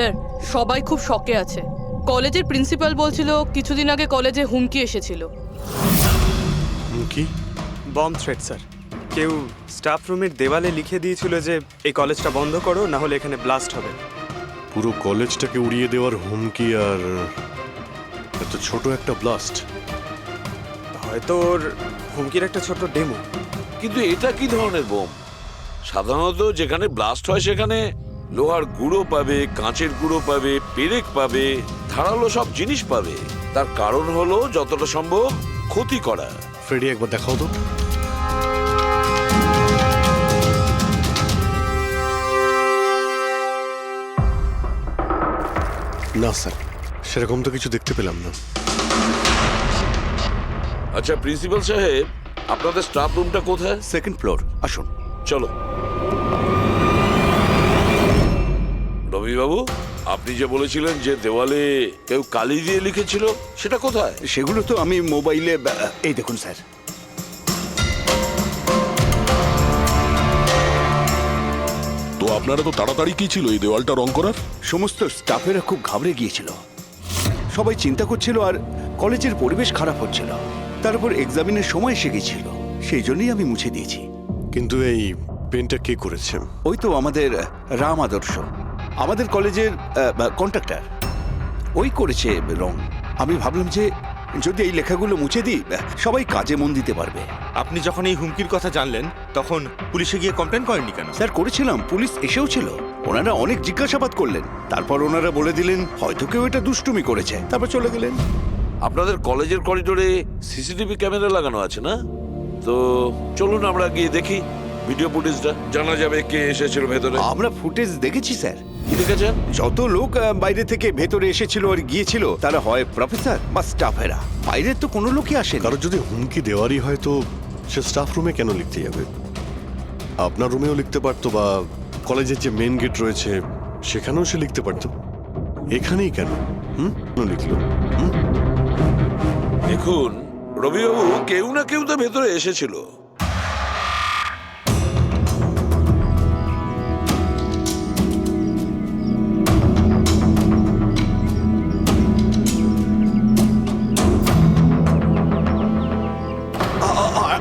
Sir সবাই খুব শকে আছে। কলেজের প্রিন্সিপাল বলছিল কিছুদিন আগে কলেজে হুমকি এসেছিল। হুমকি? Bomb threat sir. কেউ স্টাফ রুমের দেওয়ালে লিখে দিয়েছিল যে এই কলেজটা বন্ধ করো, না হলে এখানে ব্লাস্ট হবে। পুরো কলেজটাকে উড়িয়ে দেওয়ার হুমকি, আর এত ছোট একটা ব্লাস্ট। হয়তো ওর হুমকির একটা ছোট ডেমো। কিন্তু এটা কি ধরনের বোম? সাধারণত যেখানে ব্লাস্ট হয় সেখানে লোহার গুঁড়ো পাবে, কাঁচের গুঁড়ো পাবে, পেরেক পাবে, ধারালো সব জিনিস পাবে। তার কারণ হলো যতটা সম্ভব ক্ষতি করা। ফ্রেডি, একবার দেখাও তো। না স্যার, সেরকম তো কিছু দেখতে পেলাম না। আচ্ছা প্রিন্সিপাল সাহেব, আপনাদের স্টাফ রুমটা কোথায়? সেকেন্ড ফ্লোর, আসুন। চলো। রবিবাবু, আপনি যে বলেছিলেন যে দেওয়ালে কেউ কালি দিয়ে লিখেছিল, সেটা কোথায়? সেগুলো তো আমি মোবাইলে, এই দেখুন স্যার। তো আপনারা তো তাড়াতাড়ি কি ছিল এই দেওয়ালটা রং করার? সমস্ত স্টাফেরা খুব ঘাবড়ে গিয়েছিল, সবাই চিন্তা করছিল, আর কলেজের পরিবেশ খারাপ হচ্ছিল। তারপর এক্সামিনের সময় এসে গেছিল, সেই জন্যই আমি মুছে দিয়েছি। কিন্তু এই পেনটা কে করেছে? ওই তো আমাদের রাম আদর্শ, আমাদের কলেজের কন্ট্রাক্টর, ওই করেছে রং। আমি ভাবলাম যে যদি এই লেখাগুলো মুছে দিই, সবাই কাজে মন দিতে পারবে। আপনি যখন এই হুমকির কথা জানলেন তখন পুলিশে গিয়ে কমপ্লেন করেননি কেন? স্যার করেছিলাম, পুলিশ এসেও ছিল, ওনারা অনেক জিজ্ঞাসাবাদ করলেন, তারপর ওনারা বলে দিলেন হয়তো কেউ এটা দুষ্টুমি করেছে, তারপর চলে গেলেন। আপনাদের কলেজের করিডোরে সিসিটিভি ক্যামেরা লাগানো আছে না? তো চলুন আমরা গিয়ে দেখি ভিডিও ফুটেজটা, জানা যাবে কে এসেছিল ভেতরে। আমরা ফুটেজ দেখেছি স্যার। কি দেখেছেন? যত লোক বাইরে থেকে ভেতরে এসেছিল আর গিয়েছিল তারা হয় প্রফেসর বা স্টাফেরা, বাইরের তো কোনো লোকই আসেনি। কারো যদি হুমকি দেওয়ারই হয় তো সে স্টাফ রুমে কেন লিখতে যাবে? আপনার রুমেও লিখতে পারতো, বা কলেজের যে মেন গেট রয়েছে সেখানেও সে লিখতে পারতো। এখানেই কেন কেন লিখলো? দেখুন রবিবাবু, কেউ না কেউ তো ভেতরে এসেছিল।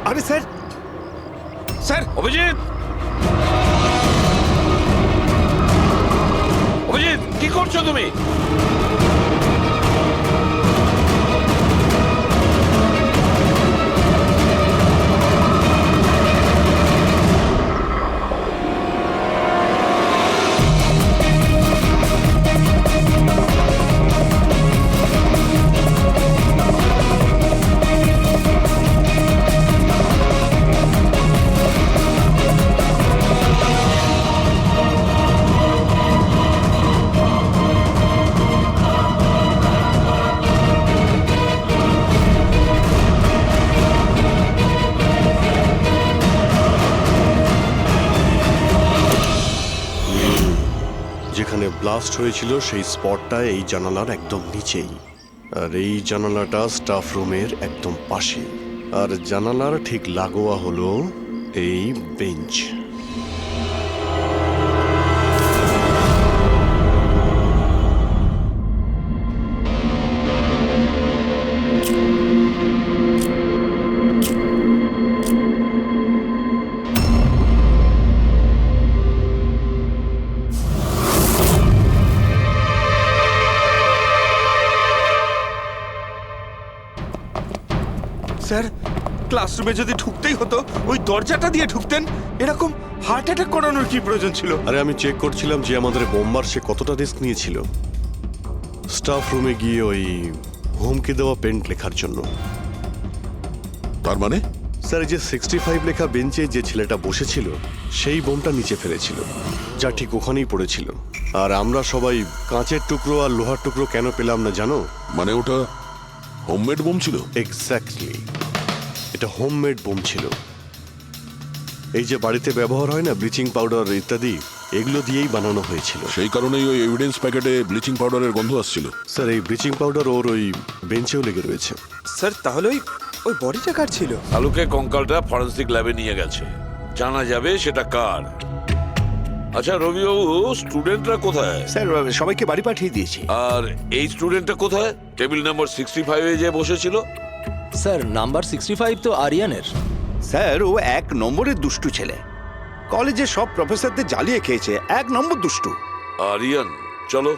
আরে স্যার, স্যার অভিজিৎ, অভিজিৎ কি করছো তুমি? যেখানে ব্লাস্ট হয়েছিল সেই স্পটটা এই জানালার একদম নিচেই, আর এই জানালাটা স্টাফ রুমের একদম পাশে, আর জানালার ঠিক লাগোয়া হলো এই বেঞ্চ। স্যার, ক্লাসরুমে যদি ঢুকতেই হতো ওই দরজাটা দিয়ে ঢুকতেন, এরকম হার্ট অ্যাটাক করানোর কি প্রয়োজন ছিল? আরে আমি চেক করছিলাম যে আমাদের বোমবার সে কতটা রিস্ক নিয়েছিল স্টাফ রুমে গিয়ে ওই হুমকি দেওয়া পেন্ট লেখার জন্য। তার মানে স্যার, এই যে 65 লেখা বেঞ্চে যে ছেলেটা বসেছিল সেই বোমটা নিচে ফেলেছিল, যা ঠিক ওখানেই পড়েছিল। আর আমরা সবাই কাঁচের টুকরো আর লোহার টুকরো কেন পেলাম না জানো? মানে ওটা হোমমেড বোম ছিল? এক্স্যাক্টলি, এটা হোমমেড বোম ছিল। এই যে বাড়িতে ব্যবহার হয় না ব্লিচিং পাউডার ইত্যাদি, এগুলো দিয়েই বানানো হয়েছিল। সেই কারণেই ওই এভিডেন্স প্যাকেটে ব্লিচিং পাউডারের গন্ধ আসছিল। স্যার, এই ব্লিচিং পাউডার ওর ওই বেঞ্চেও লেগে রয়েছে। স্যার তাহলে ওই বডিটা কার ছিল? আলুকে কঙ্কালটা ফরেন্সিক ল্যাবে নিয়ে গেছে, জানা যাবে সেটা কার। আচ্ছা রবিবাবু, স্টুডেন্টরা কোথায়? স্যার সবাইকে বাড়ি পাঠিয়ে দিয়েছি। আর এই স্টুডেন্টটা কোথায়? টেবিল নাম্বার 65-এ যে বসেছিল। স্যার নাম্বার 65 তো আরিয়ানের। স্যার ও 1 নম্বরের দুষ্টু ছেলে, কলেজের সব প্রফেসরদের জ্বালিয়ে খেয়েছে, 1 নম্বর দুষ্টু। আরিয়ান, চলো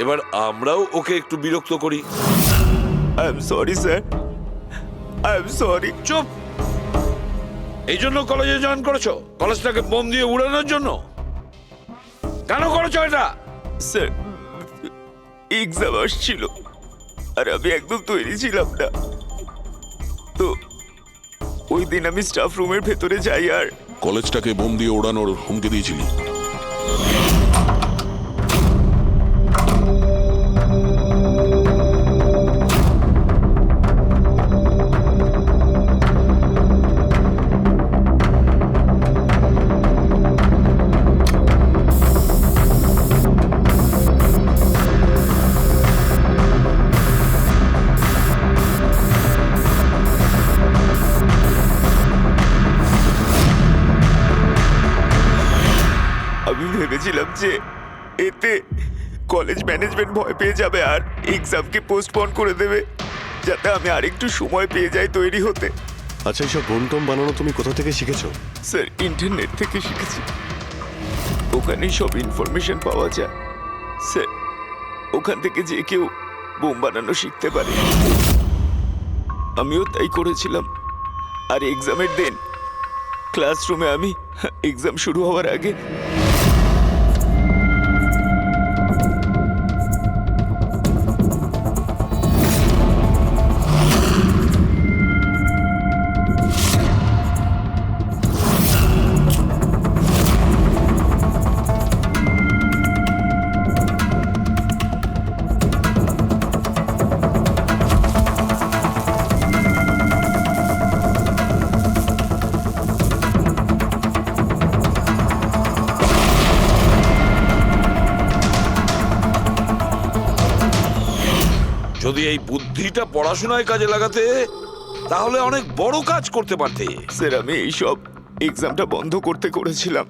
এবার আমরাও ওকে একটু বিরক্ত করি। I am sorry sir, I am sorry. চুপ! এই জন্য কলেজে জয়েন করেছো? কলেজটাকে বোম দিয়ে উড়ানোর জন্য? কেন করেছো এটা? স্যার এক্সাম আসছিল আর আমি একদম তৈরি ছিলাম না, তো ওই দিন আমি স্টাফ রুমের ভেতরে যাই আর কলেজটাকে বোম দিয়ে ওড়ানোর হুমকি দিয়েছিলি। আমি ভেবেছিলাম যে এতে কলেজ ম্যানেজমেন্ট ভয় পেয়ে যাবে আর এক্সামকে পোস্টপোন করে দেবে, যাতে আমি আরেকটু সময় পেয়ে যাই তৈরি হতে। আচ্ছা, এইসব বোম টোম বানানো তুমি কোথা থেকে শিখেছো? স্যার ইন্টারনেট থেকে শিখেছি, ওখানেই সব ইনফরমেশন পাওয়া যায়। স্যার ওখান থেকে যে কেউ বোম বানানো শিখতে পারে, আমিও তাই করেছিলাম। আর এক্সামের দিন ক্লাসরুমে আমি এক্সাম শুরু হওয়ার আগে যদি এই বুদ্ধিটা পড়াশোনায় কাজে লাগাতে, তাহলে অনেক বড় কাজ করতে পারতে। স্যার আমি এইসব এক্সামটা বন্ধ করতে করেছিলাম।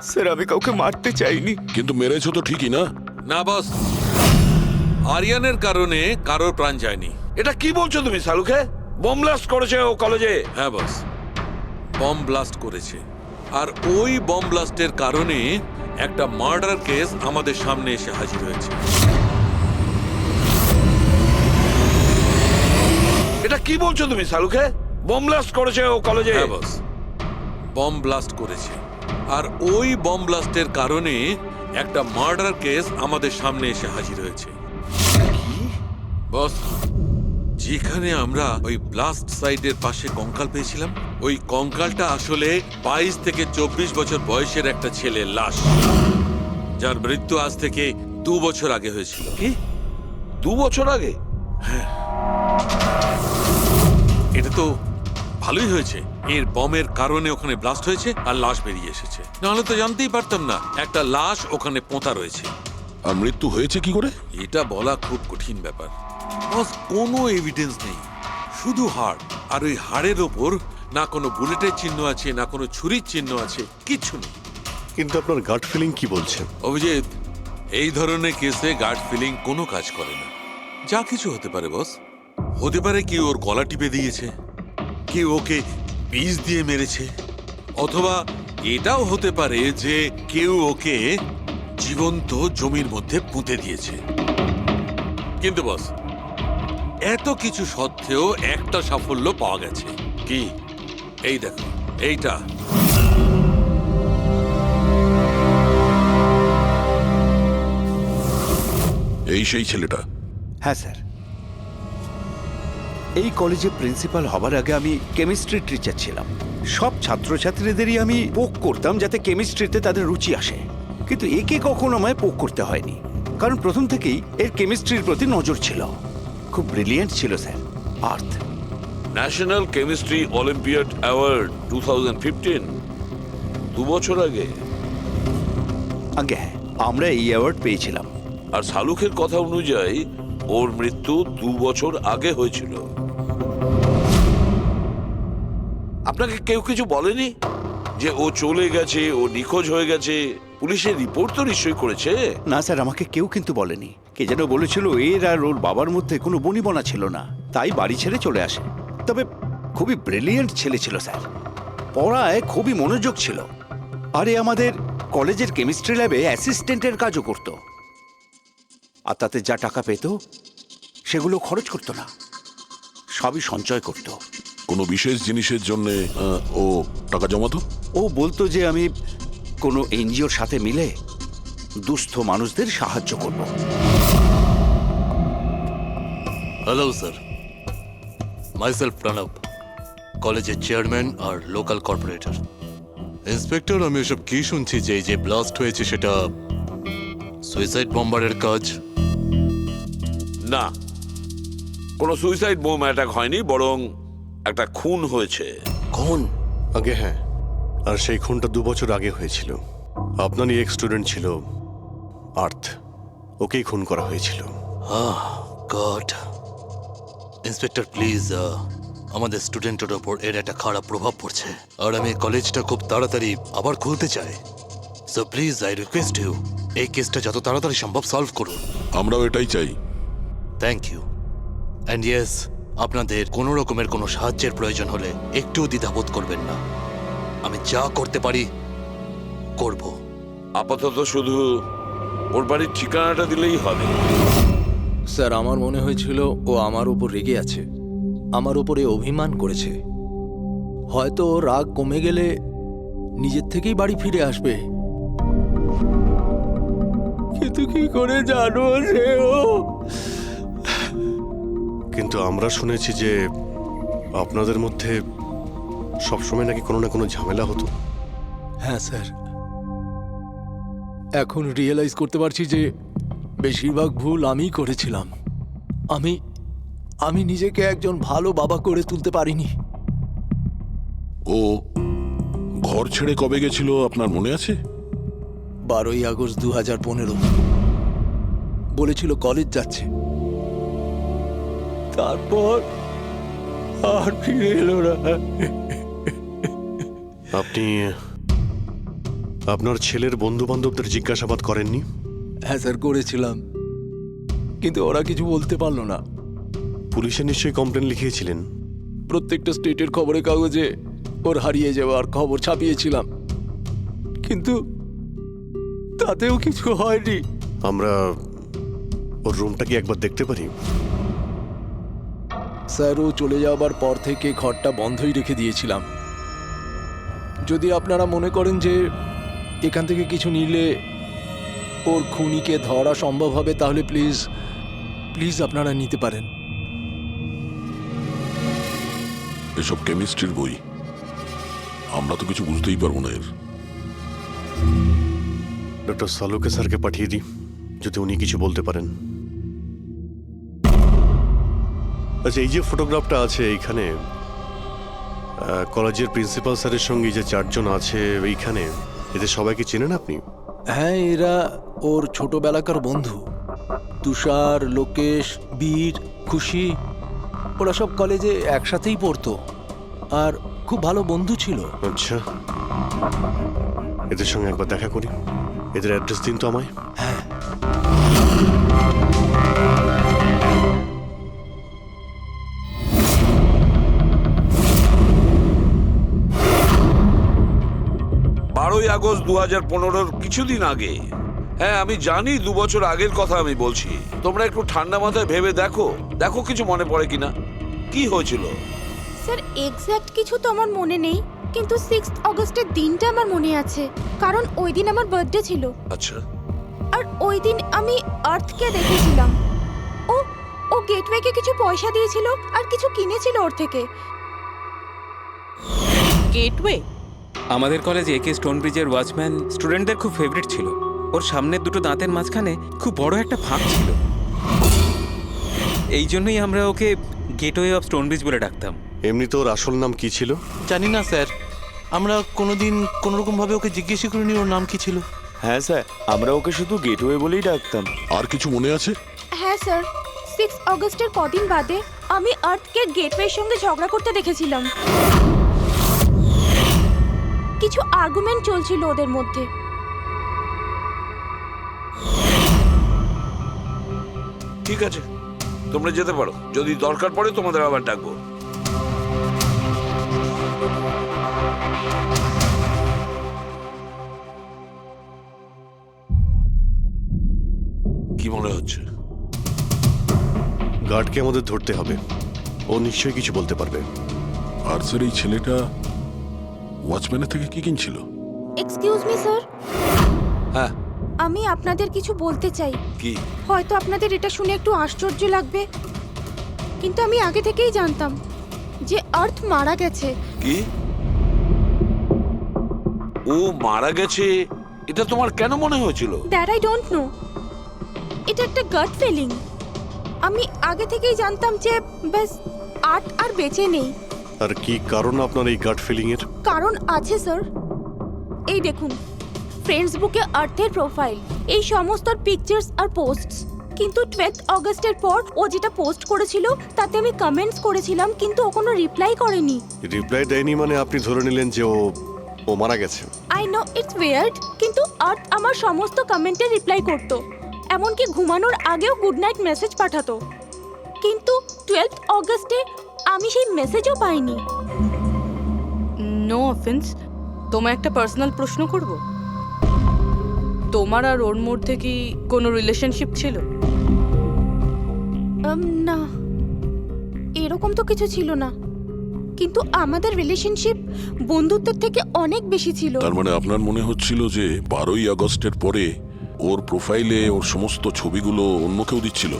স্যার আমি কাউকে মারতে চাইনি। কিন্তু মেরেছো তো ঠিকই না? না বস, আরিয়ানের কারণে কারোর প্রাণ যায়নি। এটা কি বলছো তুমি সালুকে? বোম ব্লাস্ট করেছে ও কলেজে? হ্যাঁ বস, বম ব্লাস্ট করেছে। আর ওই বম ব্লাস্টের কারণে একটা মার্ডার কেস আমাদের সামনে এসে হাজির হয়েছে। এটা কি বলছো তুমি সালুকে? বোম ব্লাস্ট করেছে ও কলেজে? হ্যাঁ বস, বম ব্লাস্ট করেছে। আর ওই বম ব্লাস্টের কারণে একটা মার্ডার কেস আমাদের সামনে এসে হাজির হয়েছে। বস, যেখানে আমরা ওই ব্লাস্ট সাইটের পাশে কঙ্কাল পেয়েছিলাম, ওই কঙ্কালটা আসলে 22 থেকে 24 বছর বয়সের একটা ছেলের লাশ, যার মৃত্যু আজ থেকে 2 বছর আগে হয়েছিল। কি 2 বছর আগে? এটা তো ভালোই হয়েছে, এর বমের কারণে ওখানে ব্লাস্ট হয়েছে আর লাশ বেরিয়ে এসেছে। নাহলে তো জানতেই পারতাম না একটা লাশ ওখানে পোঁতা রয়েছে। আর মৃত্যু হয়েছে কি করে? এটা বলা খুব কঠিন ব্যাপার বস। কোনো এভিডেন্স নেই, শুধু হাড়। আর ওই হাড়ের ওপর না কোনো বুলেটের চিহ্ন আছে, না কোনো ছুরির চিহ্ন আছে, কিচ্ছু নেই। কিন্তু আপনার গাট ফিলিং কি বলছে? অভিজিৎ, এই ধরনের কেসে গার্ড ফিলিং কোনো কাজ করে না। যা কিছু হতে পারে বস। হতে পারে কেউ ওর গলা টিপে দিয়েছে, কেউ ওকে বিষ দিয়ে মেরেছে, অথবা এটাও হতে পারে যে কেউ ওকে জীবন্ত জমির মধ্যে পুঁতে দিয়েছে। কিন্তু বস, এত কিছু সত্ত্বেও একটা সাফল্য পাওয়া গেছে। কি? এই দেখো, এইটা। এই সেই ছেলেটা? হ্যাঁ স্যার, এই কলেজে প্রিন্সিপাল হবার আগে আমি কেমিস্ট্রি টিচার ছিলাম। সব ছাত্রছাত্রীদেরই আমি পোক করতাম যাতে কেমিস্ট্রিতে তাদের রুচি আসে, কিন্তু একে কখনো আমায় পোক করতে হয়নি, কারণ প্রথম থেকেই এর কেমিস্ট্রির প্রতি নজর ছিল। খুব ব্রিলিয়েন্ট ছিল স্যার। আর্থ ন্যাশনাল কেমিস্ট্রি অলিম্পিয়াড অ্যাওয়ার্ড 2015, 2 বছর আগে। আগে হ্যাঁ, আমরা এই অ্যাওয়ার্ড পেয়েছিলাম। আর শালুকের কথা অনুযায়ী ওর মৃত্যু 2 বছর আগে হয়েছিল। আপনাকে কেউ কিছু বলেনি? যে ও চলে গেছে, ও নিখোঁজ হয়ে গেছে? পুলিশের রিপোর্ট তো নিশ্চয়ই করেছে। না স্যার, আমাকে কেউ কিন্তু বলেনি। কে যেন বলেছিল এর আর ওর বাবার মধ্যে কোনো বনিবনা ছিল না, তাই বাড়ি ছেড়ে চলে আসে। তবে খুবই ব্রিলিয়েন্ট ছেলে ছিল স্যার, পড়ায় খুবই মনোযোগ ছিল। আরে আমাদের কলেজের কেমিস্ট্রি ল্যাবে অ্যাসিস্ট্যান্টের কাজও করতো। আর তাতে যা টাকা পেত সেগুলো খরচ করতো না, সবই সঞ্চয় করতো। কোনো বিশেষ জিনিসের জন্য ও টাকা জমাতো? ও বলতো যে আমি কোনো এনজিওর সাথে মিলে দুস্থ মানুষদের সাহায্য করব। হ্যালো স্যার, মাইসেলফ প্রণব, কলেজের চেয়ারম্যান আর লোকাল কর্পোরেটর। ইন্সপেক্টর, আমি এসব কি শুনছি যে এই যে ব্লাস্ট হয়েছে সেটা সুইসাইড বম্বারের কাজ? না, কোনো সুইসাইড বোম অ্যাটাক হয়নি, বরং একটা খুন হয়েছে। কোন? আগে হ্যাঁ, আর সেই খুনটা 2 বছর আগে হয়েছিল। আপনারই এক স্টুডেন্ট ছিল আর্থ, ওকেই খুন করা হয়েছিল। গড। ইন্সপেক্টর প্লিজ, আমাদের স্টুডেন্টের ওপর এর একটা খারাপ প্রভাব পড়ছে, আর আমি কলেজটা খুব তাড়াতাড়ি আবার খুলতে চাই। So please I request you, এই কেসটা যত তাড়াতাড়ি সম্ভব সলভ করুন। আমরাও এটাই চাই। Thank you. অ্যান্ড ইয়েস, আপনাদের কোনো রকমের কোনো সাহায্যের প্রয়োজন হলে একটুও দ্বিধাবোধ করবেন না, আমি যা করতে পারি করব। আপাতত শুধু ওর বাড়ির ঠিকানাটা দিলেই হবে। স্যার, আমার মনে হয়েছিল ও আমার উপর রেগে আছে, আমার উপরে অভিমান করেছে। হয়তো ওর রাগ কমে গেলে নিজের থেকেই বাড়ি ফিরে আসবে, কিন্তু কি করে জানো যে ও? কিন্তু আমরা শুনেছি যে আপনাদের মধ্যে সবসময় নাকি কোনো না কোনো ঝামেলা হতো। হ্যাঁ স্যার, এখন রিয়েলাইজ করতে পারছি যে বেশিরভাগ ভুল আমিই করেছিলাম। আমি নিজেকে একজন ভালো বাবা করে তুলতে পারিনি। ও ঘর ছেড়ে কবে গেছিল আপনার মনে আছে? 12ই আগস্ট 2015। বলেছিল কলেজ যাচ্ছে, তারপর আর ফিরে এলো না। আপনি আপনার ছেলের বন্ধু বান্ধবদের জিজ্ঞাসাবাদ করেননি? হ্যাঁ স্যার, করেছিলাম, কিন্তু ওরা কিছু বলতে পারলো না। পুলিশে নিশ্চয়ই কমপ্লেন লিখিয়েছিলেন? প্রত্যেকটা স্টেটের খবরের কাগজে ওর হারিয়ে যাওয়ার খবর ছাপিয়েছিলাম, কিন্তু তাতেও কিছু হয়নি। আমরা ওর রুমটা কি একবার দেখতে পারি? স্যার, ও চলে যাওয়ার পর থেকে ঘরটা বন্ধই রেখে দিয়েছিলাম। যদি আপনারা মনে করেন যে এখান থেকে কিছু নিলে ওর খুনিকে ধরা সম্ভব হবে, তাহলে প্লিজ প্লিজ আপনারা নিতে পারেন। এসব কেমিস্ট্রির বই, আমরা তো কিছু বুঝতেই পারবো না এর। ডক্টর সালুকে স্যারকে পাঠিয়ে দিই, যদি উনি কিছু বলতে পারেন। আচ্ছা, এই যে ফটোগ্রাফটা আছে এইখানে, কলেজের প্রিন্সিপাল স্যারের সঙ্গে যে 4 জন আছে এইখানে, এদের সবাইকে চেনেন আপনি? হ্যাঁ, এরা ওর ছোটবেলাকার বন্ধু। তুষার, লোকেশ, বীর, খুশি, ওরা সব কলেজে একসাথেই পড়তো আর খুব ভালো বন্ধু ছিল। আচ্ছা, এদের সঙ্গে একবার দেখা করি। এদের অ্যাড্রেস দিন তো আমায়। হ্যাঁ, 12ই আগস্ট 2015 কিছুদিন আগে। হ্যাঁ, আমি জানি 2 বছর আগের কথা আমি বলছি। তোমরা একটু ঠান্ডা মাথায় ভেবে দেখো কিছু মনে পড়ে কিনা, কি হয়েছিল। স্যার, এক্স্যাক্ট কিছু তো আমার মনে নেই, কিন্তু 6 অগস্টের দিনটা আমার মনে আছে, কারণ ওই দিন আমার বার্থডে ছিল। আচ্ছা, আর ওই দিন আমি আর্থকে দেখেছিলাম। ও গেটওয়েকে কিছু পয়সা দিয়েছিল আর কিছু কিনেছিল ওর থেকে। গেটওয়ে? আমাদের কলেজে একে স্টোন ব্রিজের ওয়াচম্যান স্টুডেন্টদের খুব ফেভারিট ছিল। ওর সামনের দুটো দাঁতের মাঝখানে খুব বড় একটা ফাঁক ছিল, এই জন্যই আমরা ওকে গেটওয়ে অফ স্টোন ব্রিজ বলে ডাকতাম। এমনি তো ওর আসল নাম কি ছিল? জানি না স্যার, আমরা কোনোদিন কোনোরকম ভাবে ওকে জিজ্ঞেস করিনি ওর নাম কি ছিল। হ্যাঁ স্যার, আমরা ওকে শুধু গেটওয়ে বলেই ডাকতাম। আর কিছু মনে আছে? হ্যাঁ স্যার, 6 অগস্টের কদিন বাদে আমি আর্থকে গেটওয়ের সঙ্গে ঝগড়া করতে দেখেছিলাম। কিছু আর্গুমেন্ট চলছিল ওদের মধ্যে। ঠিক আছে, তোমরা যেতে পারো। যদি দরকার পড়ে তোমাদের আবার ডাকবো। কি মনে হচ্ছে? গার্ডকে আমাদের ধরতে হবে, ও নিশ্চয়ই কিছু বলতে পারবে। আর স্যার এই ছেলেটা ওয়াচম্যানের থেকে কি কিনছিল? এক্সকিউজ মি স্যার, হ্যাঁ, আমি আপনাদের কিছু বলতে চাই। কি? হয়তো আপনাদের এটা শুনে একটু আশ্চর্য লাগবে, কিন্তু আমি আগে থেকেই জানতাম যে আর্থ মারা গেছে। কি? ও মারা গেছে এটা তোমার কেন মনে হয়েছিল? দ্যাট আই ডোন্ট নো, এটা একটা গাট ফিলিং। আমি আগে থেকেই জানতাম যে ব্যাস আর্থ আর বেঁচে নেই। আর কি কারণ আপনার এই গাট ফিলিং এর? কারণ আছে স্যার, এই দেখুন ফেসবুকে আর্থের প্রোফাইল, এই সমস্ত পিকচার্স আর পোস্টস। কিন্তু 12 অগস্টের পর ও যেটা পোস্ট করেছিল তাতে আমি কমেন্টস করেছিলাম, কিন্তু ও কোনো রিপ্লাই করেনি। রিপ্লাই দেয়নি মানে আপনি ধরে নিলেন যে ও মারা গেছে? আই নো ইটস ওয়ার্ড, কিন্তু আর্থ আমার সমস্ত কমেন্টে রিপ্লাই করতো, এমনকি ঘুমানোর আগেও গুড নাইট মেসেজ পাঠাতো। কিন্তু 12 অগস্টে আমি সেই মেসেজও পাইনি। নো অফেন্স, তোমায় একটা পার্সোনাল প্রশ্ন করব। তোমার আর ওর মধ্যে কি কোনো রিলেশনশিপ ছিল? না, এরকম তো কিছু ছিল না, কিন্তু আমাদের রিলেশনশিপ বন্ধুত্বের থেকে অনেক বেশি ছিল। তার মানে আপনার মনে হচ্ছিল যে 12ই আগস্টের পরে ওর প্রোফাইলে ওর সমস্ত ছবিগুলো অন্য কেউ দিচ্ছিল?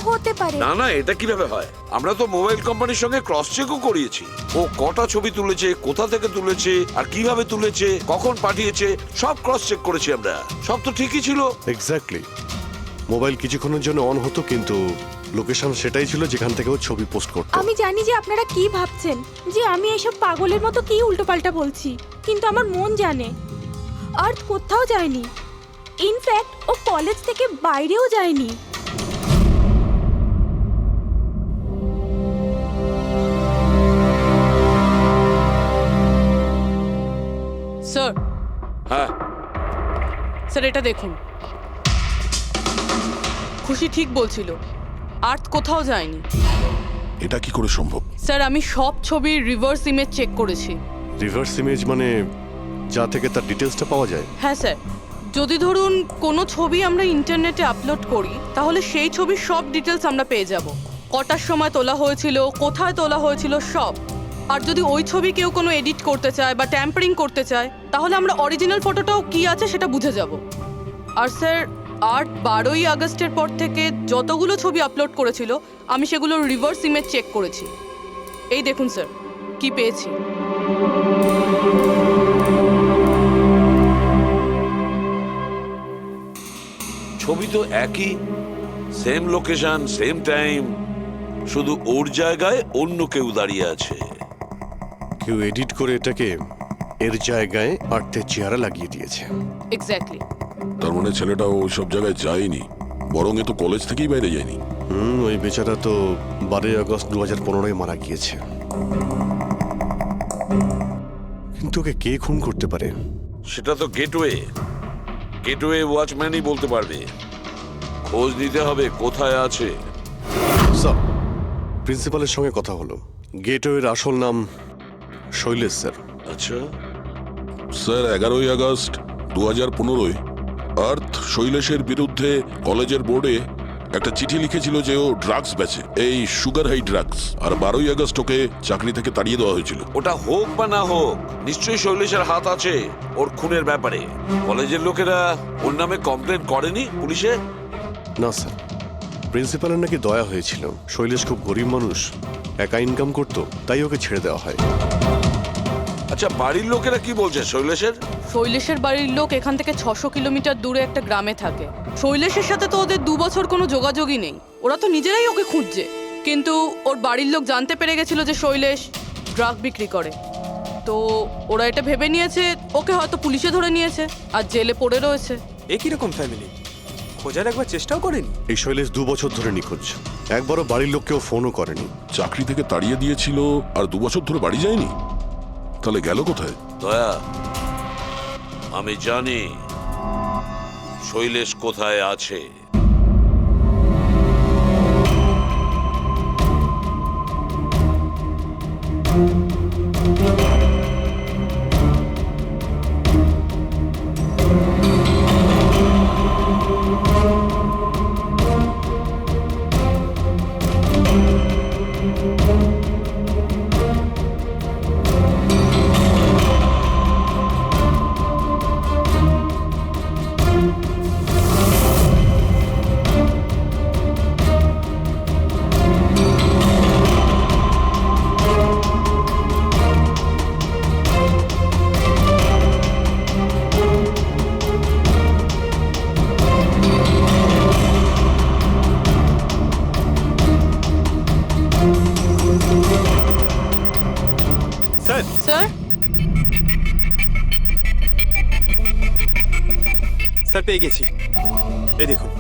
হতে পারে। না না, এটা কিভাবে হয়? আমরা তো মোবাইল কোম্পানির সঙ্গে ক্রস চেকও করিয়েছি। ও কটা ছবি তুলেছে, কোথা থেকে তুলেছে, আর কিভাবে তুলেছে, কখন পাঠিয়েছে, সব ক্রস চেক করেছি আমরা। সব তো ঠিকই ছিল। এক্স্যাক্টলি, মোবাইল কিছুক্ষণের জন্য অন হতো, কিন্তু লোকেশন সেটাই ছিল যেখান থেকে ও ছবি পোস্ট করতো। আমি জানি যে আপনারা কি ভাবছেন, যে আমি এসব পাগলের মতো কি উল্টোপাল্টা বলছি, কিন্তু আমার মন জানে আর্থ কোথাও যায়নি। ইনফ্যাক্ট ও কলেজ থেকে বাইরেও যায়নি। স্যার, হ্যাঁ স্যার এটা দেখুন, খুশি ঠিক বলছিল, আর্থ কোথাও যায়নি। এটা কি করে সম্ভব? স্যার আমি সব ছবির রিভার্স ইমেজ চেক করেছি। রিভার্স ইমেজ মানে যা থেকে তার ডিটেলসটা পাওয়া যায়? হ্যাঁ স্যার, যদি ধরুন কোনো ছবি আমরা ইন্টারনেটে আপলোড করি, তাহলে সেই ছবির সব ডিটেলস আমরা পেয়ে যাব। কটার সময় তোলা হয়েছিল, কোথায় তোলা হয়েছিল, সব। আর যদি ওই ছবি কেউ কোনো এডিট করতে চায় বা ট্যাম্পারিং করতে চায়, তাহলে আমরা অরিজিনাল ফটোটাও কি আছে সেটা বুঝে যাব। আর স্যার, 12ই আগস্টের পর থেকে যতগুলো ছবি আপলোড করেছিল, আমি সেগুলোর রিভার্স ইমেজ চেক করেছি। এই দেখুন স্যার, কি পেয়েছি। ছবি তো একই, সেম লোকেশন, সেম টাইম, শুধু ওর জায়গায় অন্য কেউ দাঁড়িয়ে আছে। কেউ এডিট করে এটাকে এর জায়গায় আর্থের চেহারা লাগিয়ে দিয়েছে। এক্স্যাক্টলি। তার মানে ছেলেটা ওই সব জায়গায় যায়নি, বরং এ তো কলেজ থেকেই বাইরে যায়নি। ওই বেচারা তো 12ই আগস্ট 2015 মারা গিয়েছে। কিন্তু ওকে কে খুন করতে পারে? সেটা তো গেটওয়ে ওয়াচম্যানই বলতে পারবে। খোঁজ নিতে হবে কোথায় আছে। স্যার, প্রিন্সিপালের সঙ্গে কথা হলো, গেটওয়ের আসল নাম শৈলেশ স্যার। আচ্ছা স্যার, 11ই আগস্ট 2015 আর্থ শৈলেশের বিরুদ্ধে কলেজের বোর্ডে একটা চিঠি লিখেছিল যে ও ড্রাগস বেচে, এই সুগার হাই ড্রাগস। আর 12ই আগস্ট ওকে চাকরি থেকে তাড়িয়ে দেওয়া হয়েছিল। ওটা হোক বা না হোক, নিশ্চয়ই শৈলেশের হাত আছে ওর খুনের ব্যাপারে। কলেজের লোকেরা ওর নামে কমপ্লেন করেনি পুলিশে? না স্যার, প্রিন্সিপালের নাকি দয়া হয়েছিল। শৈলেশ খুব গরিব মানুষ, একা ইনকাম করতো, তাই ওকে ছেড়ে দেওয়া হয়। আচ্ছা, বাড়ির লোকেরা কি বলছে শৈলেশের? শৈলেশের বাড়ির লোক এখান থেকে 600 কিলোমিটার দূরে একটা গ্রামে থাকে। শৈলেশের সাথে তো ওদের 2 বছর কোনো যোগাযোগই নেই, ওরা তো নিজেরাই ওকে খুঁজছে। কিন্তু ওর বাড়ির লোক জানতে পেরে গেছিল যে শৈলেশ ড্রাগ বিক্রি করে, তো ওরা এটা ভেবে নিয়েছে ওকে হয়তো পুলিশে ধরে নিয়েছে আর জেলে পড়ে রয়েছে। এ কিরকম ফ্যামিলি? খোঁজার একবার চেষ্টাও করেনি? এই শৈলেশ 2 বছর ধরে নিখোঁজ, একবারও বাড়ির লোককেও ফোনও করেনি। চাকরি থেকে তাড়িয়ে দিয়েছিল আর 2 বছর ধরে বাড়ি যায়নি, তাহলে গেল কোথায়? দয়া, আমি জানি শৈলেশ কোথায় আছে। স্যার, স্যার স্যার পেয়ে গেছি। এই দেখুন।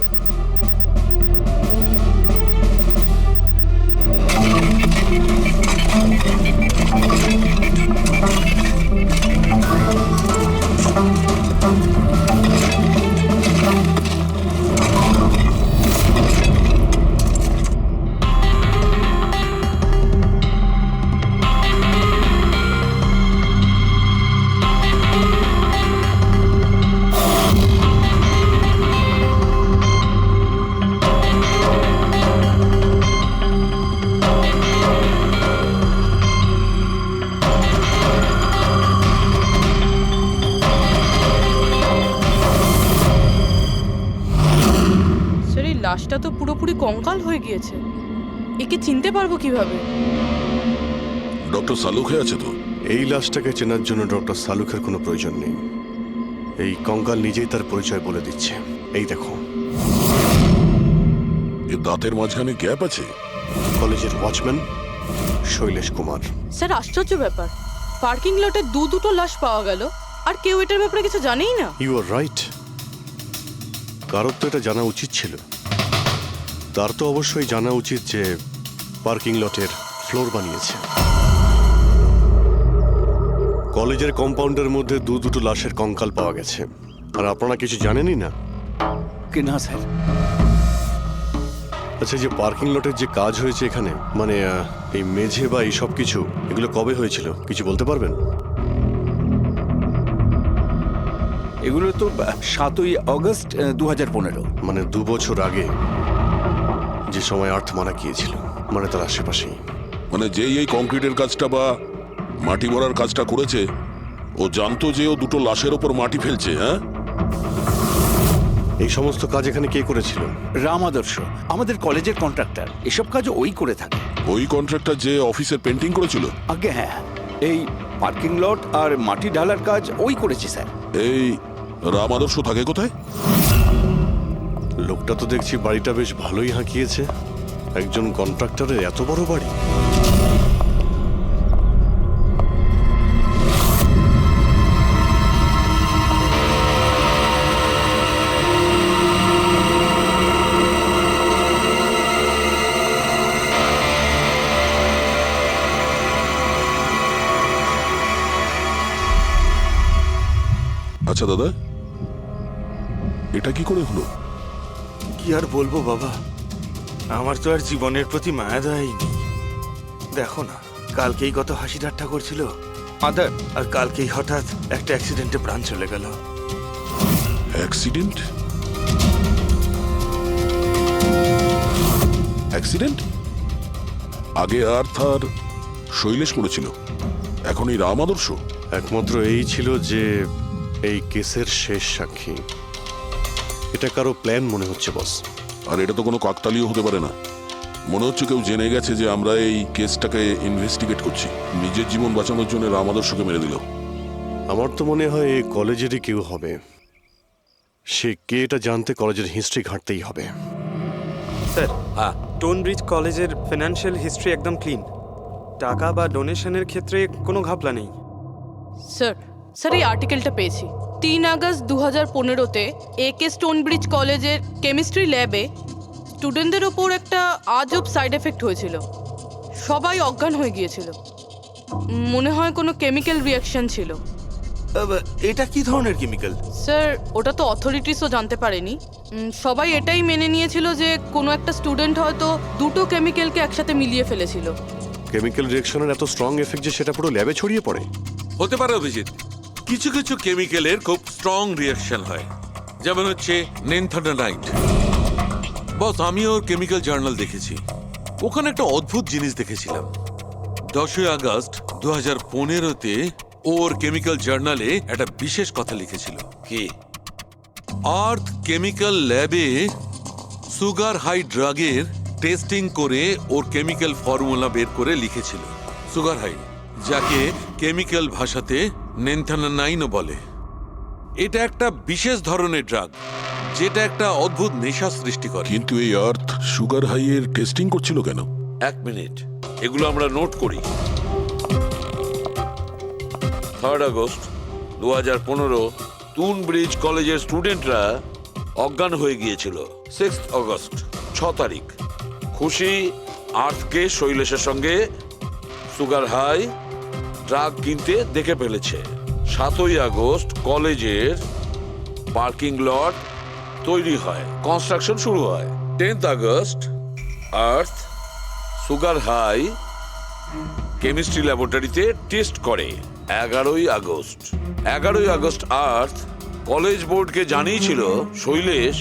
স্যার এই লাশটা তো পুরোপুরি কঙ্কাল হয়ে গিয়েছে, একে চিনতে পারবো কিভাবে? ডক্টর সালুখে আছে তো? এই লাশটাকে চেনার জন্য ডক্টর সালুখের কোনো প্রয়োজন নেই। এই কঙ্কাল নিজেই তার পরিচয় বলে দিচ্ছে। এই দেখো, এ দাঁতের মাঝখানে গ্যাপ আছে। কলেজের ওয়াচম্যান শৈলেশ কুমার। স্যার আশ্চর্য ব্যাপার, পার্কিং লটে দুটো লাশ পাওয়া গেল আর কেউ এটার ব্যাপারে কিছু জানেই না। You are right. কারোর তো এটা জানা উচিত ছিল। তার তো অবশ্যই জানা উচিত যে পার্কিং লটের ফ্লোর বানিয়েছে। কলেজের কম্পাউন্ডের মধ্যে দুটো লাশের কঙ্কাল পাওয়া গেছে, আর আপনারা কিছু জানেনই না। কি না স্যার? আচ্ছা, যে পার্কিং লটের যে কাজ হয়েছে এখানে, মানে এই মেঝে বা এই সব কিছু, এগুলো কবে হয়েছিল কিছু বলতে পারবেন? এগুলো তো 7ই অগস্ট 2015। মানে 2 বছর আগে, যে সময় আর্থ মারা গিয়েছিল, মানে তার আশেপাশেই। মানে যেই এই কংক্রিটের কাজটা বা মাটি ভরার কাজটা করেছে, ও জানতো যে ও দুটো লাশের ওপর মাটি ফেলছে। হ্যাঁ, এই সমস্ত কাজ এখানে কে করেছিল? রাম আদর্শ, আমাদের কলেজের কন্ট্রাক্টর। এসব কাজ ওই করে থাকে। ওই কন্ট্রাক্টর যে অফিসের পেন্টিং করেছিল? আগে হ্যাঁ, এই পার্কিং লট আর মাটি ঢালার কাজ ওই করেছে স্যার। এই রাম আদর্শ থাকে কোথায়? লোকটা তো দেখছি বাড়িটা বেশ ভালোই হাঁকিয়েছে। একজন কন্ট্রাক্টরের এত বড় বাড়ি। আচ্ছা দাদা, এটা কি করে হলো? কি আর বলবো বাবা, আমার তো আর জীবনের প্রতি মায়া দয়াই নেই। দেখো না, কালকেই কত হাসি ঠাট্টা করছিল আদার, আর কালকেই হঠাৎ একটা অ্যাক্সিডেন্টে প্রাণ চলে গেল। অ্যাক্সিডেন্ট? অ্যাক্সিডেন্ট? আগে আর্থ আর শৈলেশ করেছিল, এখন এই রাম আদর্শ। একমাত্র এই ছিল যে এই কেসের শেষ সাক্ষী। এটা কারো প্ল্যান মনে হচ্ছে বস। আর এটা তো কোনো কাকতালীয় হতে পারে না। মনে হচ্ছে কেউ জেনে গেছে যে আমরা এই কেসটাকে ইনভেস্টিগেট করছি। নিজের জীবন বাঁচানোর জন্য রাম আদর্শকে মেরে দিল। আমার তো মনে হয় এই কলেজেরই কেউ হবে। সে কে এটা জানতে কলেজের হিস্ট্রি ঘাঁটতেই হবে। স্যার, হ্যাঁ, স্টোনব্রিজ কলেজের ফিনান্সিয়াল হিস্ট্রি একদম ক্লিন। টাকা বা ডোনেশনের ক্ষেত্রে কোনো ঘাপলা নেই। স্যার স্যার এই আর্টিকেলটা পেয়েছি। 3 আগস্ট 2015-তে একে স্টোনব্রিজ কলেজের কেমিস্ট্রি ল্যাবে স্টুডেন্টদের ওপর একটা আজব সাইড এফেক্ট হয়েছিল। সবাই অজ্ঞান হয়ে গিয়েছিল। মনে হয় কোনো কেমিক্যাল রিয়াকশন ছিল। এটা কি ধরনের কেমিক্যাল? স্যার ওটা তো অথরিটিসও জানতে পারেনি। সবাই এটাই মেনে নিয়েছিল যে কোনো একটা স্টুডেন্ট হয়তো দুটো কেমিক্যালকে একসাথে মিলিয়ে ফেলেছিল। কেমিক্যাল রিয়েকশনের এত স্ট্রং এফেক্ট যে সেটা পুরো ল্যাবে ছড়িয়ে পড়ে। হতে পারে অভিজিৎ, কিছু কিছু কেমিক্যালের খুব স্ট্রং রিয়াকশন হয়, যেমন হচ্ছে নেনথানাইট। বস, আমি ওর কেমিক্যাল জার্নাল দেখেছি, ওখানে একটা অদ্ভুত জিনিস দেখেছিলাম। 10ই আগস্ট 2015-তে ওর কেমিক্যাল জার্নালে একটা বিশেষ কথা লিখেছিল। কি? আর্থ কেমিক্যাল ল্যাবে সুগার হাই ড্রাগের টেস্টিং করে ওর কেমিক্যাল ফর্মুলা বের করে লিখেছিল সুগার হাই, যাকে কেমিক্যাল ভাষাতে নেনথানাইনও বলে। এটা একটা বিশেষ ধরনের ড্রাগ যেটা একটা অদ্ভুত নেশা সৃষ্টি করে। কিন্তু এই আর্থ সুগার হাইয়ের টেস্টিং করছিল কেন? 1 মিনিট, এগুলো আমরা নোট করি। 3 আগস্ট 2015 তুন ব্রিজ কলেজের স্টুডেন্টরা অজ্ঞান হয়ে গিয়েছিল। 6 আগস্ট 6 তারিখ খুশি আর্থকে শৈলেশের সঙ্গে সুগার হাই ড্রাগ কিনতে দেখে ফেলেছে। 7ই আগস্ট কলেজের পার্কিং লট তৈরি হয়, কনস্ট্রাকশন শুরু হয়। 10th আগস্ট আর্থ সুগার হাই কেমিস্ট্রি ল্যাবরেটরিতে টেস্ট করে। 11ই আগস্ট আর্থ কলেজ বোর্ডকে জানিয়েছিল শৈলেশ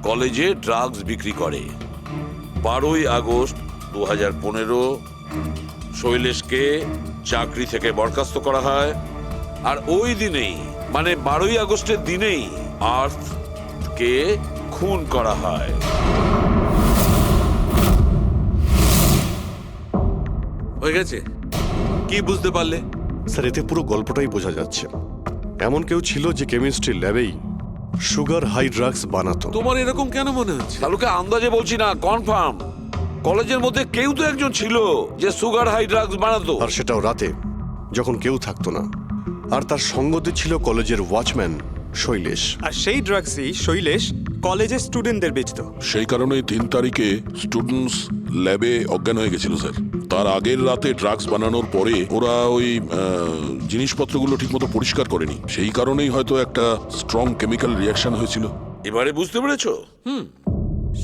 কলেজে ড্রাগস বিক্রি করে। 12ই আগস্ট 2015 শৈলেশকে চাকরি থেকে বরখাস্ত করা হয়। আর ওই দিনেই, মানে 12ই আগস্টের দিনেই আর্থকে খুন করা হয়। হয়ে গেছে? কি বুঝতে পারলে? স্যার এতে পুরো গল্পটাই বোঝা যাচ্ছে। এমন কেউ ছিল যে কেমিস্ট্রি ল্যাবেই সুগার হাই ড্রাগস বানাতো। তোমার এরকম কেন মনে হচ্ছে? তাহলে আন্দাজে বলছি না, কনফার্ম কলেজের মধ্যে কেউ তো একজন ছিল যে সুগার হাই ড্রাগস বানাতো। আর সেটাও রাতে, যখন কেউ থাকতো না। আর তার সঙ্গতে ছিল কলেজের ওয়াচম্যান শৈলেশ। আর সেই ড্রাগসই শৈলেশ কলেজের স্টুডেন্টদের বেচতো। সেই কারণে 3 তারিখে স্টুডেন্টস ল্যাবে অজ্ঞান হয়ে গেছিল স্যার। তার আগের রাতে ড্রাগস বানানোর পরে ওরা ওই জিনিসপত্রগুলো ঠিকমতো পরিষ্কার করেনি, সেই কারণেই হয়তো একটা স্ট্রং কেমিক্যাল রিয়াকশন হয়েছিল। এবারে বুঝতে পেরেছো?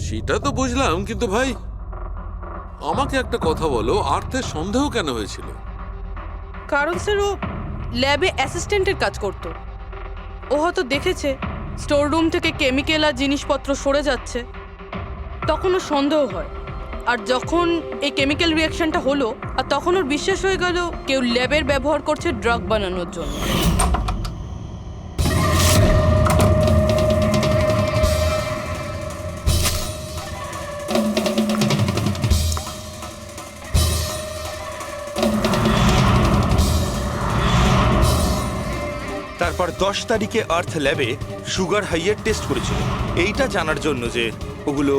সেটা তো বুঝলাম, কিন্তু ভাই আমাকে একটা কথা বলো, আর্থের সন্দেহ কেন হয়েছিল? কারণ স্যার ও ল্যাবে অ্যাসিস্ট্যান্টের কাজ করত। ও হয়তো দেখেছে স্টোর রুম থেকে কেমিক্যাল আর জিনিসপত্র সরে যাচ্ছে, তখন ওর সন্দেহ হয়। আর যখন এই কেমিক্যাল রিয়াকশনটা হলো, আর তখন ওর বিশ্বাস হয়ে গেল কেউ ল্যাবের ব্যবহার করছে ড্রাগ বানানোর জন্য। তারপর 10 তারিখে আর্থ ল্যাবে সুগার হাইয়ের টেস্ট করেছিল, এইটা জানার জন্য যে ওগুলো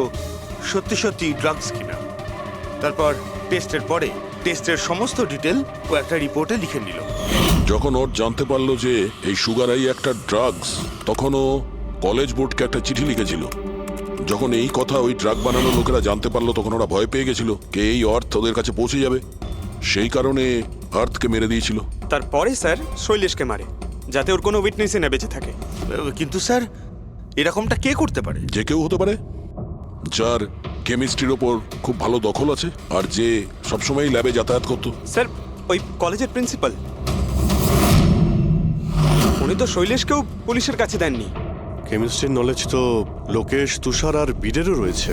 সত্যি সত্যি ড্রাগস কিনা। তারপর টেস্টের পরে টেস্টের সমস্ত ডিটেল ও একটা রিপোর্টে লিখে নিল। যখন ওর জানতে পারলো যে এই সুগার হাই একটা ড্রাগস, তখন ও কলেজ বোর্ডকে একটা চিঠি লিখেছিল। যখন এই কথা ওই ড্রাগ বানানোর লোকেরা জানতে পারলো, তখন ওরা ভয় পেয়ে গেছিল কে এই আর্থ ওদের কাছে পৌঁছে যাবে, সেই কারণে আর্থকে মেরে দিয়েছিল। তারপরে স্যার শৈলেশকে মারে, যাতে ওর কোনো উইটনেসই না বেঁচে থাকে। কিন্তু স্যার এরকমটা কে করতে পারে? যে কেউ হতে পারে, যার কেমিস্ট্রির ওপর খুব ভালো দখল আছে আর যে সবসময় ল্যাবে যাতায়াত করতো। স্যার ওই কলেজের প্রিন্সিপাল, উনি তো শৈলেশকেও পুলিশের কাছে দেননি। কেমিস্ট্রির নলেজ তো লোকেশ, তুষার আর বীরেরও রয়েছে।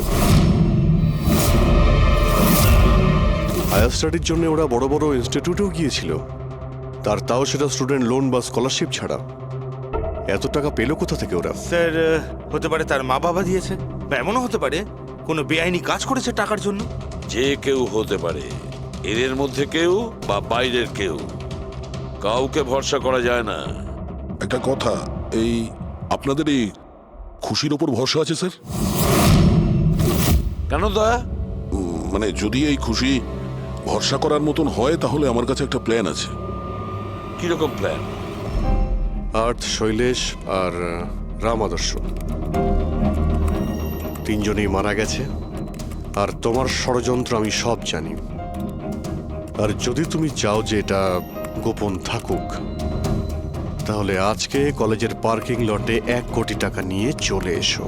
হায়ার স্টাডির জন্য ওরা বড় বড় ইনস্টিটিউটেও গিয়েছিল, তাও সেটা স্টুডেন্ট লোন বা স্কলারশিপ ছাড়া। এত টাকা পেলো কোথা থেকে ওরা? স্যার হতে পারে তার মা বাবা দিয়েছে, বা এমনও হতে পারে কোনো বেআইনি কাজ করেছে টাকার জন্য। যে কেউ হতে পারে, এদের মধ্যে কেউ বা বাইরের কেউ, কাউকে ভরসা করা যায় না। একটা কথা, এই আপনাদের এই খুশির ওপর ভরসা আছে স্যার? কেন দা? মানে যদি এই খুশি ভরসা করার মতন হয়, তাহলে আমার কাছে একটা প্ল্যান আছে। কিরকম প্ল্যান? আর্থ, শৈলেশ আর রাম আদর্শ তিনজনেই মারা গেছে। আর তোমার ষড়যন্ত্র আমি সব জানি। আর যদি তুমি চাও যে এটা গোপন থাকুক, তাহলে আজকে কলেজের পার্কিং লটে 1 কোটি টাকা নিয়ে চলে এসো।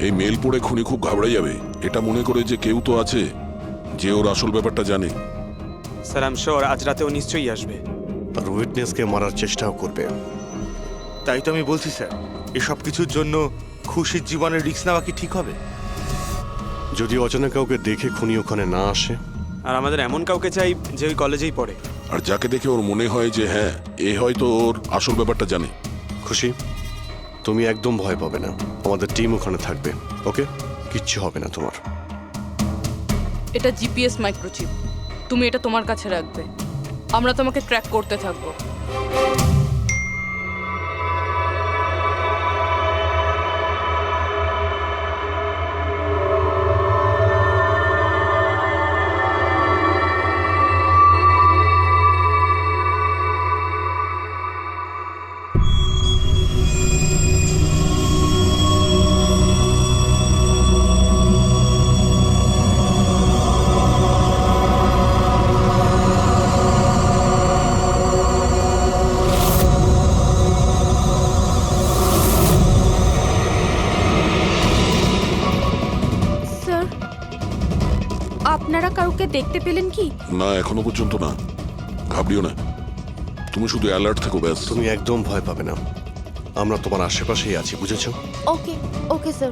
এই মেল পড়ে খুনি খুব ঘাবড়ে যাবে, এটা মনে করে যে কেউ তো আছে যে ওর আসল ব্যাপারটা জানে। স্যার আই এম শিওর আজ রাতে ও নিশ্চয়ই আসবে। আর উইটনেসকে মারার চেষ্টাও করবে। তাই তো আমি বলছি স্যার, এসব কিছুর জন্য খুশির জীবনের রিস্ক নেওয়া কি ঠিক হবে? যদি অজানা কাউকে দেখে খুনি ওখানে না আসে। আর আমাদের এমন কাউকে চাই যে ওই কলেজেই পড়ে। আর যাকে দেখে ওর মনে হয় যে হ্যাঁ এ হয়তো ওর আসল ব্যাপারটা জানে। খুশি, তুমি একদম ভয় পাবে না, আমাদের টিম ওখানে থাকবে। ওকে, কিচ্ছু হবে না তোমার। এটা জিপিএস মাইক্রোচিপ, তুমি এটা তোমার কাছে রাখবে, আমরা তোমাকে ট্র্যাক করতে থাকবো। স্যার, আপনারা কাউকে দেখতে পেলেন কি? না এখনো পর্যন্ত না, ঘাবড়িও না, তুমি শুধু অ্যালার্ট থেকো ব্যাস। তুমি একদম ভয় পাবে না, আমরা তোমার আশেপাশেই আছি, বুঝেছো? ওকে ওকে স্যার।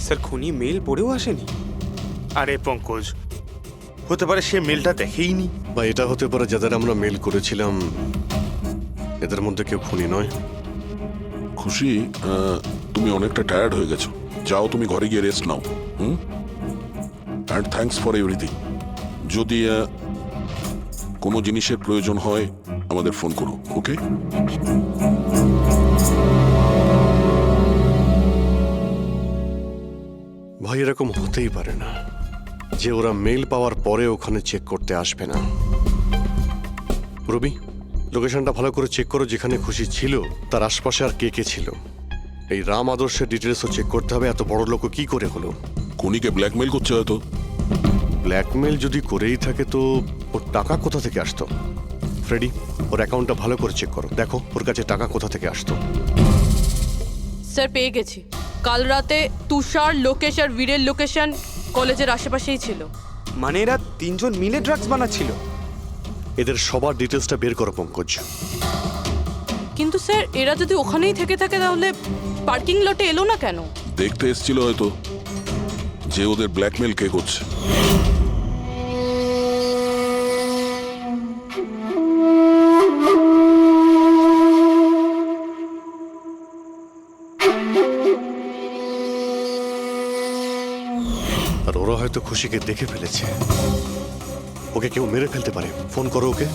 স্যার খুনি মেল পড়েও আসেনি? আরে পঙ্কজ, হতে পারে সে মেলটা দেখেইনি। বা এটা হতে পারে যাদের আমরা মেল করেছিলাম এদের মধ্যে কেউ খুনি নয়। খুশি, তুমি অনেকটা টায়ার্ড হয়ে গেছো, যাও তুমি ঘরে গিয়ে rest now. And thanks for everything. যদি কোনো জিনিসের প্রয়োজন হয় আমাদের ফোন করো, ওকে? ভাই এরকম হতেই পারে না যে ওরা মেল পাওয়ার পরে ওখানে চেক করতে আসবে না। রবি, লোকেশনটা ভালো করে চেক করো, যেখানে খুশি ছিল তার আশপাশে আর কে কে ছিল। এই রাম আদর্শের ডিটেলসও চেক করতে হবে, এত বড় লোক কি করে হলো। খুনিকে ব্ল্যাকমেল করছে হয়তো। ব্ল্যাকমেল যদি করেই থাকে তো ওর টাকা কোথা থেকে আসতো? ফ্রেডি, ওর অ্যাকাউন্টটা ভালো করে চেক করো, দেখো ওর কাছে টাকা কোথা থেকে আসতো। স্যার পেয়ে গেছি, কাল রাতে তুষার, লোকেশ আর বীরের লোকেশন কলেজের আশেপাশেই ছিল। মানে এরা তিনজন মিলে ড্রাগস বানাচ্ছিল? এদের সবার ডিটেলসটা বের করো পঙ্কজ। কিন্তু স্যার এরা যদি ওখানেই থেকে থাকে তাহলে পার্কিং লটে এলো না কেন? দেখতে এসেছিল হয়তো যে ওদের ব্ল্যাকমেল কে করছে। আর ওরা হয়তো খুশিকে দেখে ফেলেছে, ওকে কেউ মেরে ফেলতে পারে। ফোন করো ওকে।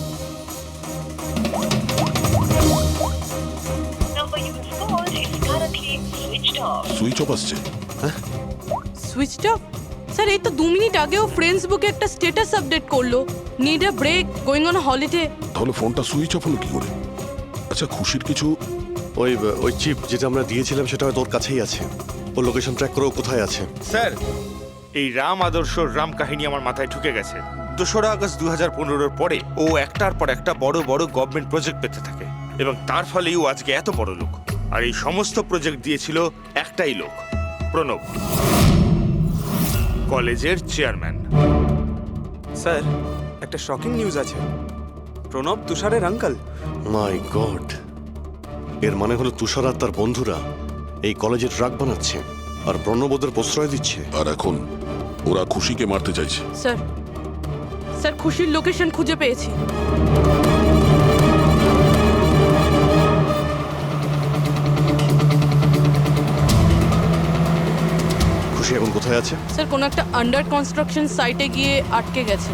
সুইচ অফ আসছে। Switched off? স্যার এই তো 2 মিনিট আগেও ফ্রেন্ডসবুকে একটা স্ট্যাটাস আপডেট করলো, need a break, going on holiday. তাহলে ফোনটা সুইচ অফ হলো কি করে? আচ্ছা খুশির কিছু ওই চিপ যেটা আমরা দিয়েছিলাম সেটা হয়তো ওর কাছেই আছে। ও লোকেশন ট্র্যাক করো কোথায় আছে। স্যার, এই রাম আদর্শর রাম কাহিনী আমার মাথায় ঢুকে গেছে। 2রা আগস্ট 2015-র পরে ও একটার পর একটা বড় বড় গভর্নমেন্ট প্রজেক্ট পেতে থাকে এবং তার ফলেই ও আজকে এত বড় লোক। আর এই সমস্ত প্রজেক্ট দিয়েছিল একটাই লোক, প্রণব, কলেজের চেয়ারম্যান। স্যার একটা শকিং নিউজ আছে, প্রণব তুষারের আঙ্কেল। মাই গড, এর মানে হলো তুষার আর তার বন্ধুরা এই কলেজে ড্রাগ বানাচ্ছে আর প্রণব ওদের প্রশ্রয় দিচ্ছে। আর এখন ওরা খুশিকে মারতে চাইছে। স্যার স্যার খুশির লোকেশন খুঁজে পেয়েছি। খুশি এখন কোথায় আছে? স্যার কোনো একটা আন্ডার কনস্ট্রাকশন সাইটে গিয়ে আটকে গেছে।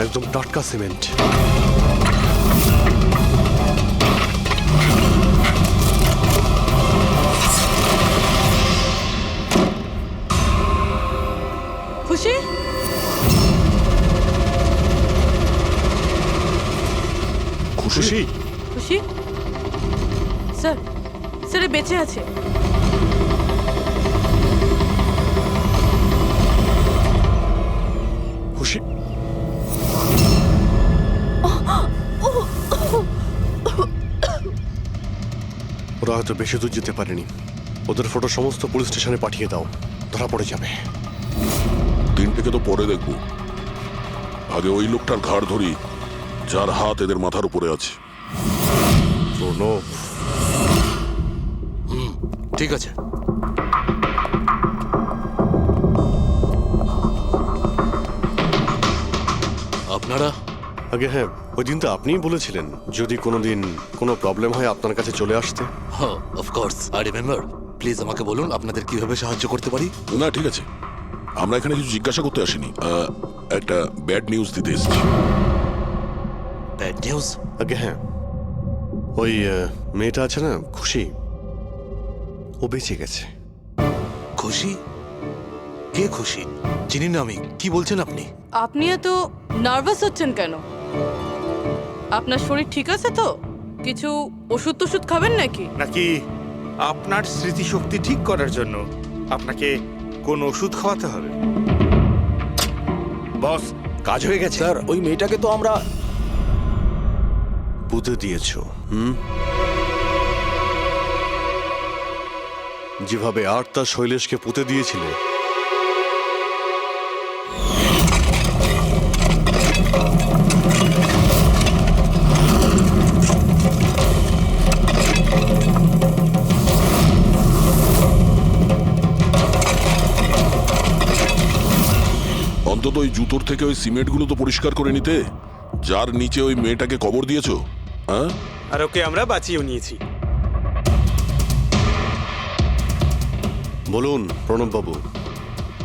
একদম টাটকা সিমেন্ট। খুশি? খুশি? খুশি? স্যার, স্যার এ বেঁচে আছে। খুশি? ওরা হয়তো বেশি দূর যেতে পারেনি। ওদের ফটো সমস্ত পুলিশ স্টেশনে পাঠিয়ে দাও, ধরা পড়ে যাবে। তিনটেকে তো পরে দেখবো, আগে ওই লোকটার ঘাড় ধরি যার হাত এদের মাথার উপরে আছে। প্রণব, ঠিক আছে। আপনারা? আগে হ্যাঁ, ওই দিন তো আপনিই বলেছিলেন যদি কোনোদিন কোনো প্রবলেম হয় আপনার কাছে চলে আসতে। হ্যাঁ, অফকোর্স আই রিমেম্বার। প্লিজ আমাকে বলুন আপনাদের কিভাবে সাহায্য করতে পারি। না ঠিক আছে, আমরা এখানে কিছু জিজ্ঞাসা করতে আসিনি, একটা ব্যাড নিউজ দিতে এসেছি। Bad news? আগে হ্যাঁ, ওই মেয়েটা আছে না খুশি, ও বেঁচে গেছে। খুশি? কে খুশি? চিনি না আমি। কি বলছেন আপনি? আপনি এত নার্ভাস হচ্ছেন কেন? আপনার শরীর ঠিক আছে তো? কিছু ওষুধ টষুধ খাবেন নাকি? নাকি আপনার স্মৃতিশক্তি ঠিক করার জন্য আপনাকে কোন ওষুধ খাওয়াতে হবে? বস, কাজ হয়ে গেছে। স্যার, ওই মেয়েটাকে তো আমরা পুঁতে দিয়েছো। যেভাবে আর্তা শৈলেশকে পুঁতে দিয়েছিলে, অন্তত ওই জুতোর থেকে ওই সিমেন্টগুলো তো পরিষ্কার করে নিতে, যার নিচে ওই মেয়েটাকে কবর দিয়েছো। হ্যাঁ, আর ওকে আমরা বাঁচিয়েও নিয়েছি। বলুন প্রণব বাবু,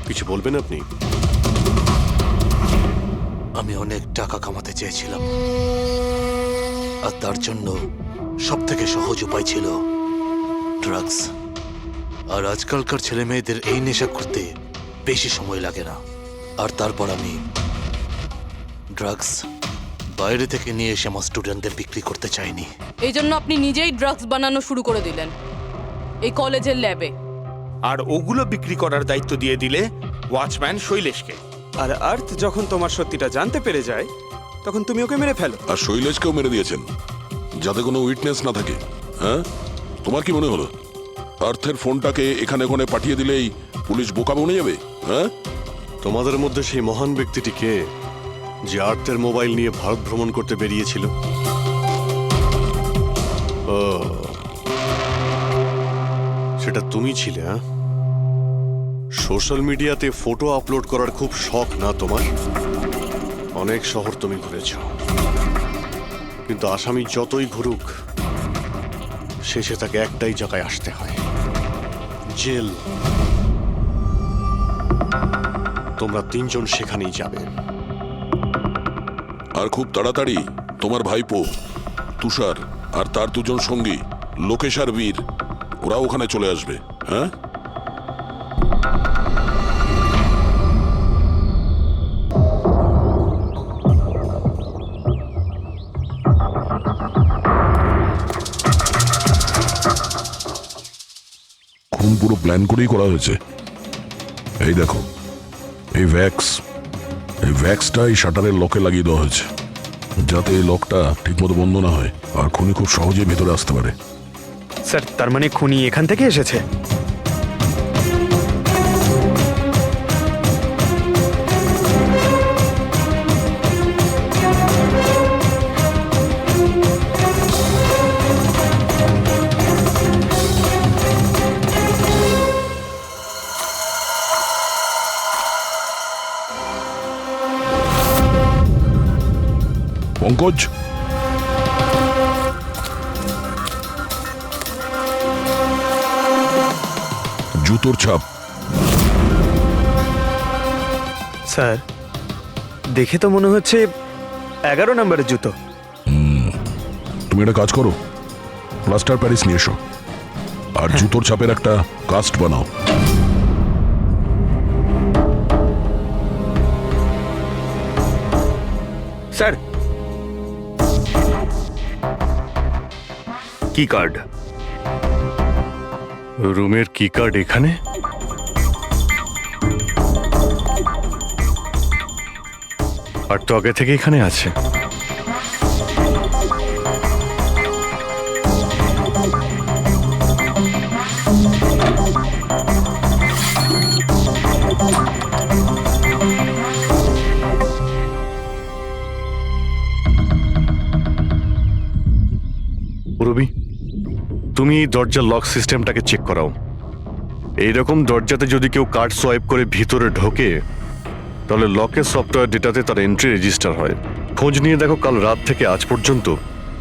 কিছু বলবেন আপনি? আমি অনেক টাকা কামাতে চেয়েছিলাম, আর তার জন্য সব থেকে সহজ উপায় ছিল ড্রাগস। আর আজকালকার ছেলে মেয়েদের এই নেশা করতে বেশি সময় লাগে না। আর তারপর আমি ড্রাগস বাইরে থেকে নিয়ে এসে আমার স্টুডেন্টদের বিক্রি করতে চাইনি। এই জন্য আপনি নিজেই ড্রাগস বানানো শুরু করে দিলেন এই কলেজের ল্যাবে। আর ওগুলো বিক্রি করার দায়িত্ব দিয়ে দিলে ওয়াচম্যান শৈলেশকে। আর আর্থ যখন তোমার সত্যিটা জানতে পেরে যায়, তখন তুমি ওকে মেরে ফেলো। আর শৈলেশকেও মেরে দিয়েছেন যাতে কোনো উইটনেস না থাকে। হ্যাঁ, তোমার কি মনে হলো আর্থের ফোনটাকে এখানে ওখানে পাঠিয়ে দিলেই পুলিশ বোকা বনে যাবে? হ্যাঁ, তোমাদের মধ্যে সেই মহান ব্যক্তিটি কে যে আর্থের মোবাইল নিয়ে ভারত ভ্রমণ করতে বেরিয়েছিল? ও, সেটা তুমি ছিলে? হ্যাঁ, সোশ্যাল মিডিয়াতে ফটো আপলোড করার খুব শখ না তোমার? অনেক শহর তুমি ঘুরেছ, কিন্তু আসামি যতই ঘুরুক শেষে তাকে একটাই জায়গায় আসতে হয়, জেল। তোমরা তিনজন সেখানেই যাবে। আর খুব তাড়াতাড়ি তোমার ভাইপো তুষার আর তার দুজন সঙ্গী লোকেশ আর বীর, ওরা ওখানে চলে আসবে। হ্যাঁ, একদম পুরো প্ল্যান করেই করা হয়েছে। এই দেখো, এই ভ্যাক্সটা এই শাটারের লকে লাগিয়ে দেওয়া হয়েছে, যাতে এই লকটা ঠিকমতো বন্ধ না হয় আর খুনি খুব সহজেই ভেতরে আসতে পারে। স্যার, তার মানে খুনি এখান থেকে এসেছে? পঙ্কজ, জুতোর ছাপ। স্যার, দেখে তো মনে হচ্ছে 11 নম্বরের জুতো। তুমি একটা কাজ করো, প্লাস্টার প্যারিস নিয়ে এসো আর জুতোর ছাপের একটা কাস্ট বানাও। স্যার, কি কার্ড? রুমের কি কার্ড এখানে? আর তো আগে থেকে এখানে আছে। রবি, তুমি এই দরজার লক সিস্টেমটাকে চেক করাও। এইরকম দরজাতে যদি কেউ কার্ড সোয়াইপ করে ভিতরে ঢোকে, তাহলে লকের সফটওয়্যার ডেটাতে তার এন্ট্রি রেজিস্টার হয়। খোঁজ নিয়ে দেখো কাল রাত থেকে আজ পর্যন্ত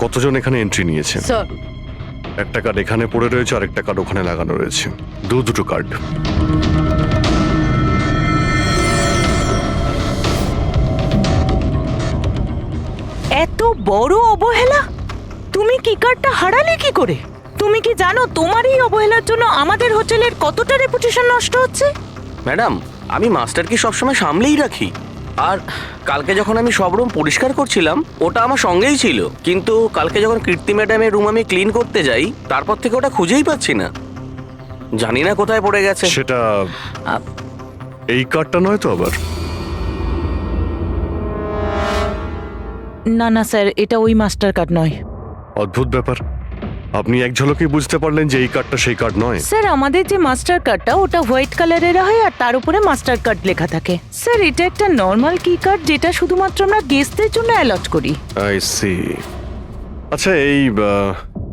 কতজন এখানে এন্ট্রি নিয়েছে। স্যার, একটা কার্ড এখানে পড়ে রয়েছে আর একটা কার্ড ওখানে লাগানো রয়েছে, দুটো কার্ড। এত বড় অবহেলা! তুমি কি কার্ডটা হারালে কি করে? তুমি কি জানো তোমার এই অবহেলার জন্য আমাদের হোটেলের কতটা রেপুটেশন নষ্ট হচ্ছে? ম্যাডাম, আমি মাস্টারকে সবসময় সামলেই রাখি। আর কালকে যখন আমি সব রুম পরিষ্কার করছিলাম, ওটা আমার সঙ্গেই ছিল। কিন্তু কালকে যখন কীর্তি ম্যাডামের রুম আমি ক্লিন করতে যাই, তারপর থেকে ওটা খুঁজেই পাচ্ছি না। জানি না কোথায় পড়ে গেছে। সেটা এই কার্ডটা নয় তো আবার? না না স্যার, এটা ওই মাস্টার কার্ড নয়। অদ্ভুত ব্যাপার, আপনি এক ঝলকে বুঝতে পারলেন যে এই কার্ডটা সেই কার্ড নয়? স্যার, আমাদের যে মাস্টার কার্ডটা ওটা হোয়াইট কালারের হয় আর তার উপরে মাস্টার কার্ড লেখা থাকে। স্যার, এটা একটা নর্মাল কি কার্ড যেটা শুধুমাত্র আমরা গেস্টদের জন্য অ্যালট করি। I see. আচ্ছা, এই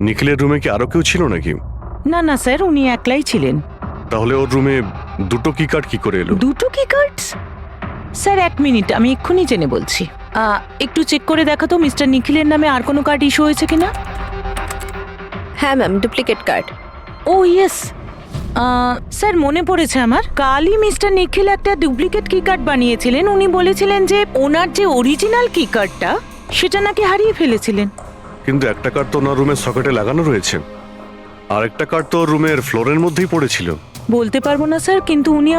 নিখিলের রুমে কি আরো কেউ ছিল নাকি? না না স্যার, উনি একলাই ছিলেন। তাহলে ওর রুমে দুটো কি কার্ড কি করে এলো? দুটো কি কার্ড? স্যার, 1 মিনিট, আমি এক্ষুনি জেনে বলছি। একটু চেক করে দেখো তো মিস্টার নিখিলের নামে আর কোনো কার্ড ইস্যু হয়েছে কিনা। হ্যাঁ ম্যাম, ডুপ্লিকেট কার্ড। ও ইয়েস, স্যার মনে পড়েছে আমার। কালই মিস্টার নিখিল একটা ডুপ্লিকেট কি কার্ড বানিয়েছিলেন। উনি বলেছিলেন যে ওনার যে অরিজিনাল কি কার্ডটা সেটা নাকি হারিয়ে ফেলেছিলেন। কিন্তু একটা কার্ড তো ওনার রুমের সকেটে লাগানো রয়েছে, আর একটা কার্ড তো রুমের ফ্লোরের মধ্যেই পড়েছিল। বলতে পারবো না স্যার, কিন্তু উনি